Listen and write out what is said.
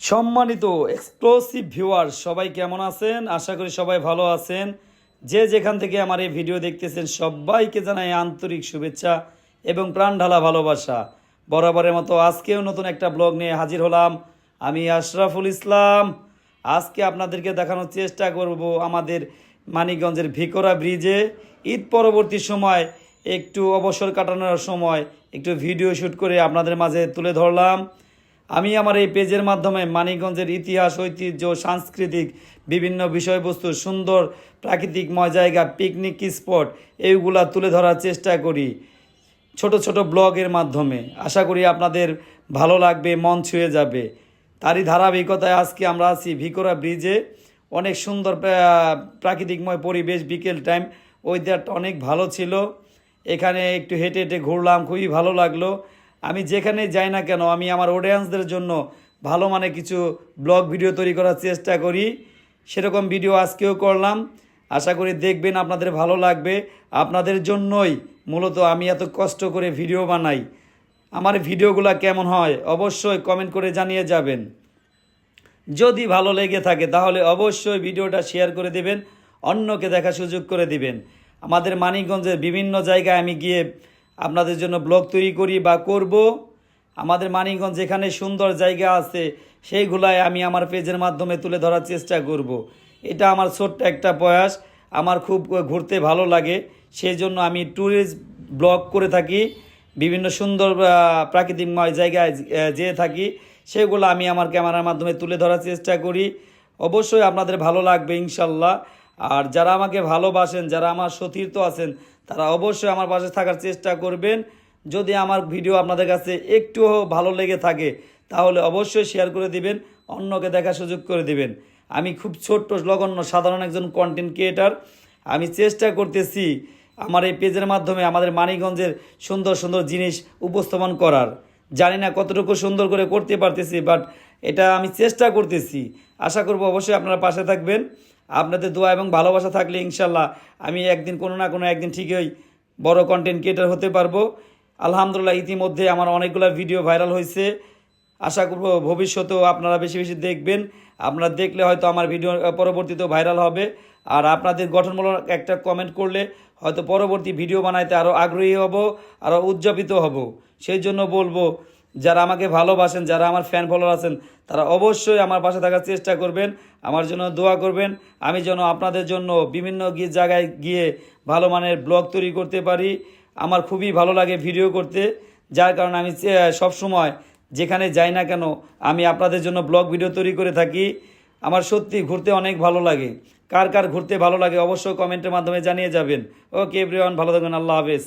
সম্মানিত exclusive viewer সবাই কেমন আছেন? আশা করি সবাই ভালো আছেন। যে যেখান থেকে আমার এই ভিডিও দেখতেছেন সবাইকে জানাই আন্তরিক শুভেচ্ছা এবং প্রাণ ঢালা ভালোবাসা। বরাবরের মতো আজকেও নতুন একটা ব্লগ নিয়ে হাজির হলাম। আমি আশরাফুল ইসলাম। আজকে আপনাদেরকে দেখানোর চেষ্টা করব আমাদের মানিকগঞ্জের ভিকরা ব্রিজে ঈদ পরবর্তী সময় একটু অবসর কাটানোর সময় একটু ভিডিও শ্যুট করে আপনাদের মাঝে তুলে ধরলাম। আমি আমার এই পেজের মাধ্যমে মানিকগঞ্জের ইতিহাস, ঐতিহ্য, সাংস্কৃতিক বিভিন্ন বিষয়বস্তু, সুন্দর প্রাকৃতিকময় জায়গা, পিকনিক স্পট এইগুলা তুলে ধরার চেষ্টা করি ছোট ছোট ব্লগের মাধ্যমে। আশা করি আপনাদের ভালো লাগবে, মন ছুঁয়ে যাবে। তারই ধারাবাহিকতায় আজকে আমরা আছি ভিকরা ব্রিজে। অনেক সুন্দর প্রাকৃতিকময় পরিবেশ, বিকেল টাইম, ওয়েদারটা অনেক ভালো ছিল। এখানে একটু হেঁটে হেঁটে ঘুরলাম, খুবই ভালো লাগলো। আমি যেখানে যাই না কেন আমি আমার অডিয়েন্সদের জন্য ভালো মানে কিছু ব্লগ ভিডিও তৈরি করার চেষ্টা করি। সেরকম ভিডিও আজকেও করলাম। আশা করি দেখবেন, আপনাদের ভালো লাগবে। আপনাদের জন্যই মূলত আমি এত কষ্ট করে ভিডিও বানাই। আমার ভিডিওগুলো কেমন হয় অবশ্যই কমেন্ট করে জানিয়ে যাবেন। যদি ভালো লেগে থাকে তাহলে অবশ্যই ভিডিওটা শেয়ার করে দেবেন, অন্যকে দেখার সুযোগ করে দিবেন। আমাদের মানিকগঞ্জের বিভিন্ন জায়গায় আমি গিয়ে আপনাদের জন্য ব্লগ তৈরি করি বা করব। আমাদের মানিকগঞ্জ যেখানে সুন্দর জায়গা আছে সেইগুলাই আমি আমার পেজের মাধ্যমে তুলে ধরার চেষ্টা করব। এটা আমার ছোট্ট একটা প্রয়াস। আমার খুব ঘুরতে ভালো লাগে, সেই জন্য আমি ট্যুরিস্ট ব্লগ করে থাকি। বিভিন্ন সুন্দর প্রাকৃতিকময় জায়গায় যেয়ে থাকি, সেগুলো আমি আমার ক্যামেরার মাধ্যমে তুলে ধরার চেষ্টা করি। অবশ্যই আপনাদের ভালো লাগবে ইনশাল্লাহ। আর যারা আমাকে ভালোবাসেন, যারা আমার সতীর্থ আছেন, তারা অবশ্যই আমার পাশে থাকার চেষ্টা করবেন। যদি আমার ভিডিও আপনাদের কাছে একটুও ভালো লেগে থাকে তাহলে অবশ্যই শেয়ার করে দিবেন, অন্যকে দেখার সুযোগ করে দিবেন। আমি খুব ছোট্ট নগণ্য সাধারণ একজন কন্টেন্ট ক্রিয়েটার। আমি চেষ্টা করতেছি আমার এই পেজের মাধ্যমে আমাদের মানিকগঞ্জের সুন্দর সুন্দর জিনিস উপস্থাপন করার। জানি না কতটুকু সুন্দর করে করতে পারতেছি, বাট এটা আমি চেষ্টা করতেছি। আশা করব অবশ্যই আপনারা পাশে থাকবেন। আপনাদের দোয়া এবং ভালোবাসা থাকলে ইনশাল্লাহ আমি একদিন কোনো না কোনো একদিন ঠিকই বড় কন্টেন্ট ক্রিয়েটার হতে পারবো। আলহামদুলিল্লাহ ইতিমধ্যে আমার অনেকগুলো ভিডিও ভাইরাল হয়েছে। আশা করব ভবিষ্যতেও আপনারা বেশি বেশি দেখবেন। আপনারা দেখলে হয়তো আমার ভিডিও পরবর্তীতেও ভাইরাল হবে। আর আপনাদের গঠনমূলক একটা কমেন্ট করলে হয়তো পরবর্তী ভিডিও বানাইতে আরও আগ্রহী হব, আরও উদযাপিত হব। সেই জন্য বলবো, যারা আমাকে ভালোবাসেন, যারা আমার ফ্যান ফলোয়ার আছেন, তারা অবশ্যই আমার পাশে থাকার চেষ্টা করবেন, আমার জন্য দোয়া করবেন। আমি যেন আপনাদের জন্য বিভিন্ন জায়গায় গিয়ে ভালো মানের ব্লগ তৈরি করতে পারি। আমার খুবই ভালো লাগে ভিডিও করতে, যার কারণে আমি সবসময় যেখানে যাই না কেন আমি আপনাদের জন্য ব্লগ ভিডিও তৈরি করে থাকি। আমার সত্যি ঘুরতে অনেক ভালো লাগে। কার কার ঘুরতে ভালো লাগে অবশ্যই কমেন্টের মাধ্যমে জানিয়ে যাবেন। ওকে এভরিওয়ান, ভালো থাকবেন। আল্লাহ হাফেজ।